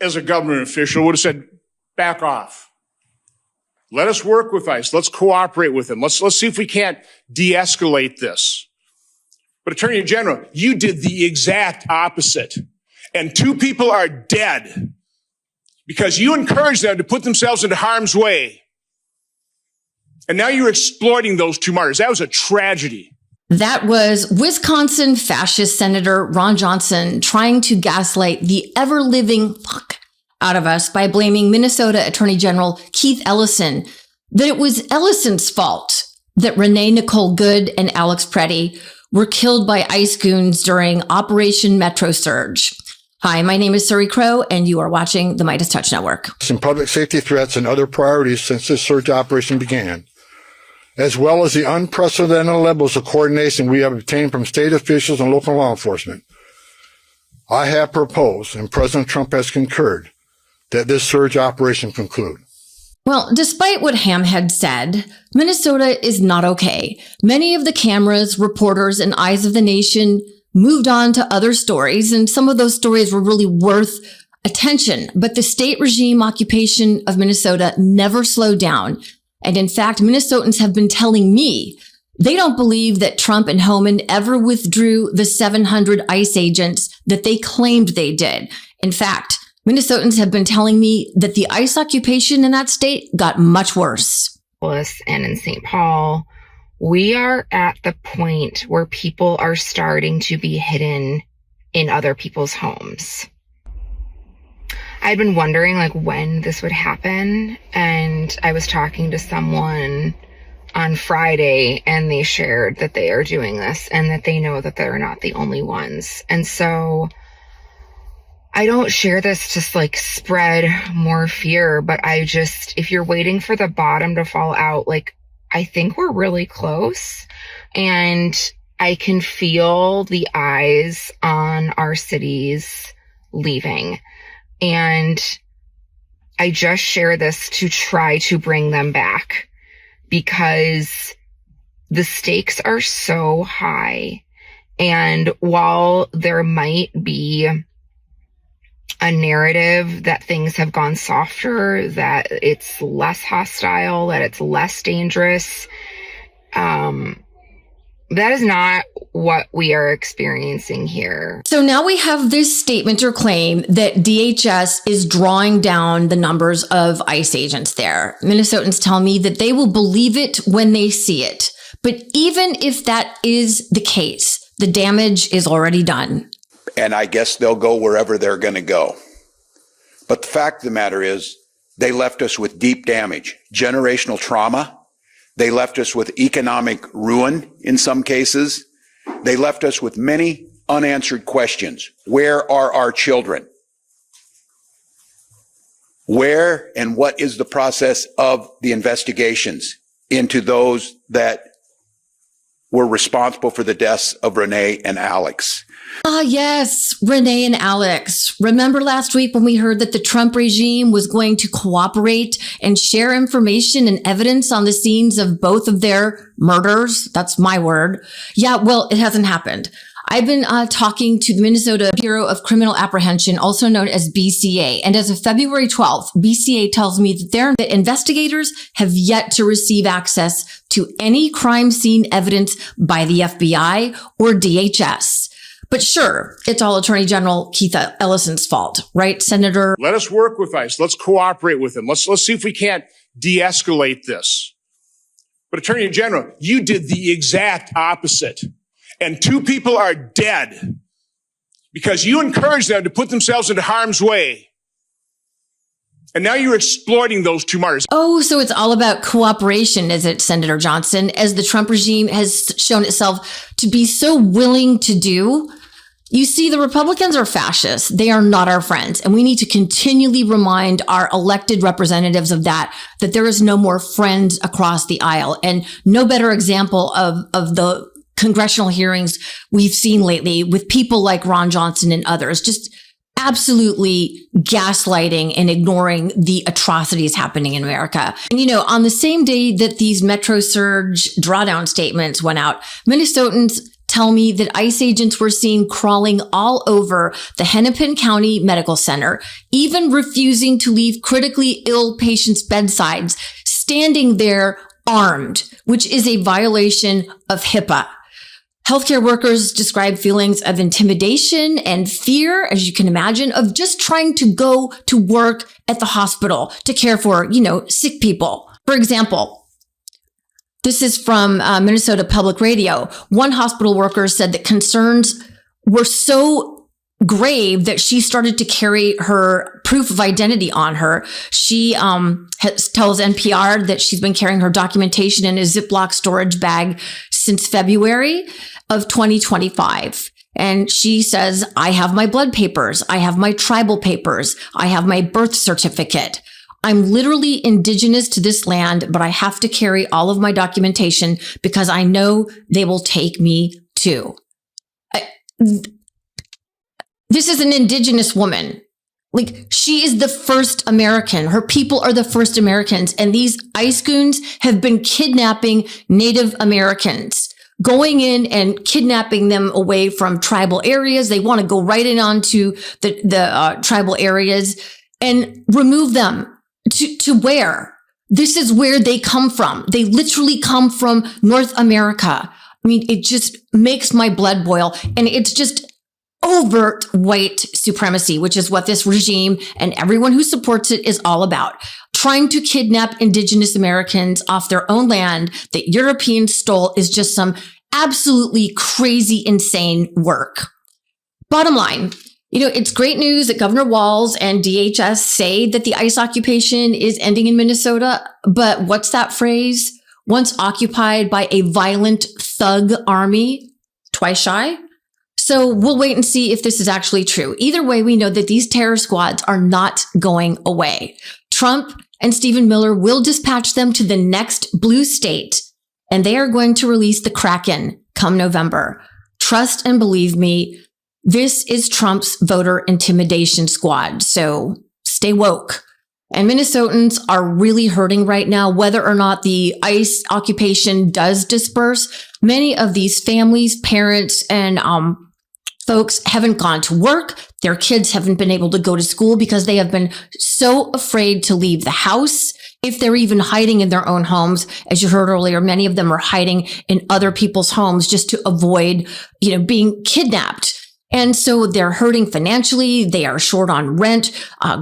as a government official, would have said, back off. Let us work with ICE. Let's cooperate with them. Let's see if we can't de-escalate this. But Attorney General, you did the exact opposite. And 2 people are dead because you encouraged them to put themselves into harm's way. And now you're exploiting those 2 martyrs. That was a tragedy. That was Wisconsin fascist Senator Ron Johnson trying to gaslight the ever-living fuck out of us by blaming Minnesota Attorney General Keith Ellison that it was Ellison's fault that Renee Nicole Good and Alex Preddy were killed by ICE goons during Operation Metro Surge. Hi, my name is Suri Crowe, and you are watching the MeidasTouch Network. Some public safety threats and other priorities since this surge operation began, as well as the unprecedented levels of coordination we have obtained from state officials and local law enforcement. I have proposed, and President Trump has concurred, that this surge operation conclude. Well, despite what Ham had said, Minnesota is not okay. Many of the cameras, reporters, and eyes of the nation moved on to other stories, and some of those stories were really worth attention. But the state regime occupation of Minnesota never slowed down. And in fact, Minnesotans have been telling me they don't believe that Trump and Homan ever withdrew the 700 ICE agents that they claimed they did. In fact, Minnesotans have been telling me that the ICE occupation in that state got much worse. And in St. Paul, we are at the point where people are starting to be hidden in other people's homes. I'd been wondering when this would happen, and I was talking to someone on Friday, and they shared that they are doing this and that they know that they're not the only ones. And so I don't share this to spread more fear, but if you're waiting for the bottom to fall out, I think we're really close, and I can feel the eyes on our cities leaving. And I just share this to try to bring them back because the stakes are so high. And while there might be a narrative that things have gone softer, that it's less hostile, that it's less dangerous, that is not what we are experiencing here. So now we have this statement or claim that DHS is drawing down the numbers of ICE agents there. Minnesotans tell me that they will believe it when they see it. But even if that is the case, the damage is already done. And I guess they'll go wherever they're going to go. But the fact of the matter is, they left us with deep damage, generational trauma. They left us with economic ruin in some cases. They left us with many unanswered questions. Where are our children? Where and what is the process of the investigations into those that were responsible for the deaths of Renee and Alex? Ah, yes, Renee and Alex. Remember last week when we heard that the Trump regime was going to cooperate and share information and evidence on the scenes of both of their murders? That's my word. Yeah, well, it hasn't happened. I've been talking to the Minnesota Bureau of Criminal Apprehension, also known as BCA. And as of February 12th, BCA tells me that their investigators have yet to receive access to any crime scene evidence by the FBI or DHS. But sure, it's all Attorney General Keith Ellison's fault, right, Senator? Let us work with ICE. Let's cooperate with them. Let's see if we can't de-escalate this. But Attorney General, you did the exact opposite. And 2 people are dead because you encouraged them to put themselves into harm's way. And now you're exploiting those 2 martyrs. Oh, so it's all about cooperation, is it, Senator Johnson, as the Trump regime has shown itself to be so willing to do? You see, the Republicans are fascists. They are not our friends. And we need to continually remind our elected representatives of that there is no more friends across the aisle. And no better example of the congressional hearings we've seen lately with people like Ron Johnson and others, just absolutely gaslighting and ignoring the atrocities happening in America. And, on the same day that these Metro Surge drawdown statements went out, Minnesotans tell me that ICE agents were seen crawling all over the Hennepin County Medical Center, even refusing to leave critically ill patients' bedsides, standing there armed, which is a violation of HIPAA. Healthcare workers describe feelings of intimidation and fear, as you can imagine, of just trying to go to work at the hospital to care for, sick people. For example, this is from Minnesota Public Radio. One hospital worker said that concerns were so grave that she started to carry her proof of identity on her. She tells NPR that she's been carrying her documentation in a Ziploc storage bag since February of 2025. And she says, I have my blood papers. I have my tribal papers. I have my birth certificate. I'm literally indigenous to this land, but I have to carry all of my documentation because I know they will take me too. This is an indigenous woman. Like, she is the first American. Her people are the first Americans. And these ICE goons have been kidnapping Native Americans, going in and kidnapping them away from tribal areas. They want to go right in onto the tribal areas and remove them to where? This is where they come from. They literally come from North America. I mean, it just makes my blood boil. And it's just overt white supremacy, which is what this regime and everyone who supports it is all about. Trying to kidnap indigenous Americans off their own land that Europeans stole is just some absolutely crazy, insane work. Bottom line, it's great news that Governor Walz and DHS say that the ICE occupation is ending in Minnesota. But what's that phrase? Once occupied by a violent thug army, twice shy. So we'll wait and see if this is actually true. Either way, we know that these terror squads are not going away. Trump and Stephen Miller will dispatch them to the next blue state, and they are going to release the Kraken come November. Trust and believe me, this is Trump's voter intimidation squad. So stay woke. And Minnesotans are really hurting right now, whether or not the ICE occupation does disperse. Many of these families, parents, and folks haven't gone to work. Their kids haven't been able to go to school because they have been so afraid to leave the house. If they're even hiding in their own homes, as you heard earlier, many of them are hiding in other people's homes just to avoid, being kidnapped. And so they're hurting financially. They are short on rent,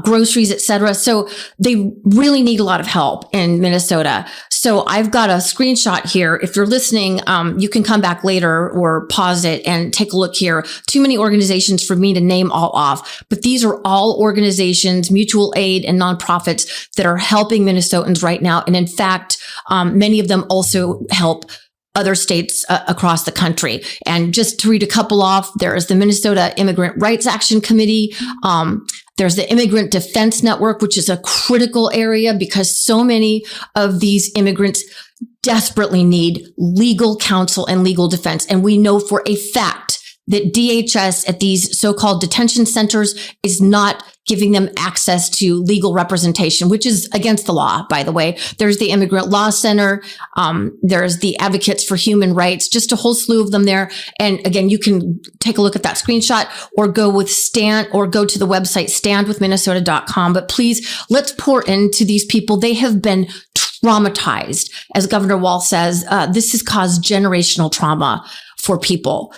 groceries, etc. So they really need a lot of help in Minnesota. So I've got a screenshot here. If you're listening, you can come back later or pause it and take a look here. Too many organizations for me to name all off, but these are all organizations, mutual aid and nonprofits that are helping Minnesotans right now. And in fact, many of them also help other states across the country. And just to read a couple off, there's the Minnesota Immigrant Rights Action Committee. There's the Immigrant Defense Network, which is a critical area because so many of these immigrants desperately need legal counsel and legal defense. And we know for a fact that DHS at these so-called detention centers is not giving them access to legal representation, which is against the law, by the way. There's the Immigrant Law Center. There's the Advocates for Human Rights, just a whole slew of them there. And again, you can take a look at that screenshot or go to the website standwithminnesota.com. But please, let's pour into these people. They have been traumatized. As Governor Walz says, this has caused generational trauma for people,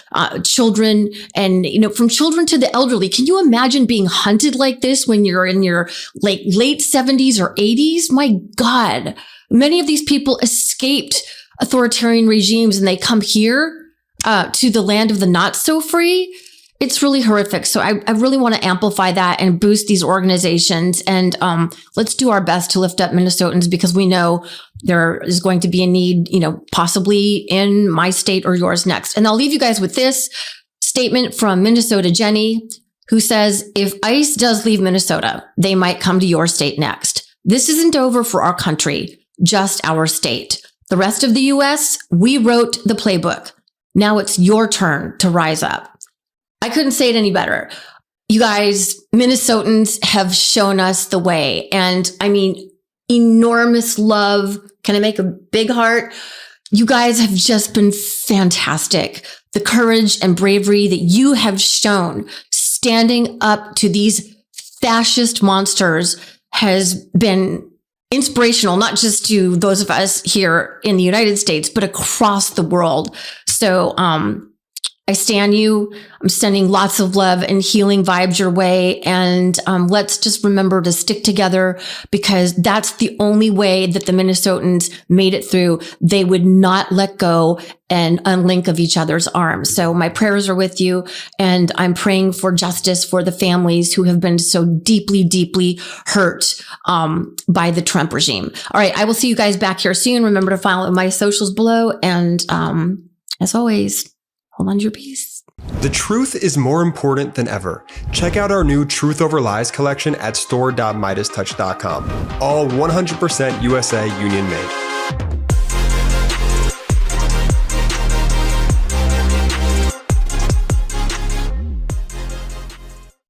children, and, from children to the elderly. Can you imagine being hunted like this when you're in your late 70s or 80s? My God, many of these people escaped authoritarian regimes and they come here to the land of the not so free. It's really horrific. So I really want to amplify that and boost these organizations. And let's do our best to lift up Minnesotans because we know there is going to be a need, possibly in my state or yours next. And I'll leave you guys with this statement from Minnesota Jenny, who says, if ICE does leave Minnesota, they might come to your state next. This isn't over for our country, just our state. The rest of the U.S., we wrote the playbook. Now it's your turn to rise up. I couldn't say it any better. You guys, Minnesotans have shown us the way. And I mean, enormous love. Can I make a big heart? You guys have just been fantastic. the courage and bravery that you have shown standing up to these fascist monsters has been inspirational, not just to those of us here in the United States, but across the world. So, I stand you. I'm sending lots of love and healing vibes your way. And let's just remember to stick together, because that's the only way that the Minnesotans made it through. They would not let go and unlink of each other's arms. So my prayers are with you. And I'm praying for justice for the families who have been so deeply, deeply hurt by the Trump regime. All right. I will see you guys back here soon. Remember to follow my socials below. And as always, hold on to your peace. The truth is more important than ever. Check out our new Truth Over Lies collection at store.MeidasTouch.com. All 100% USA union made.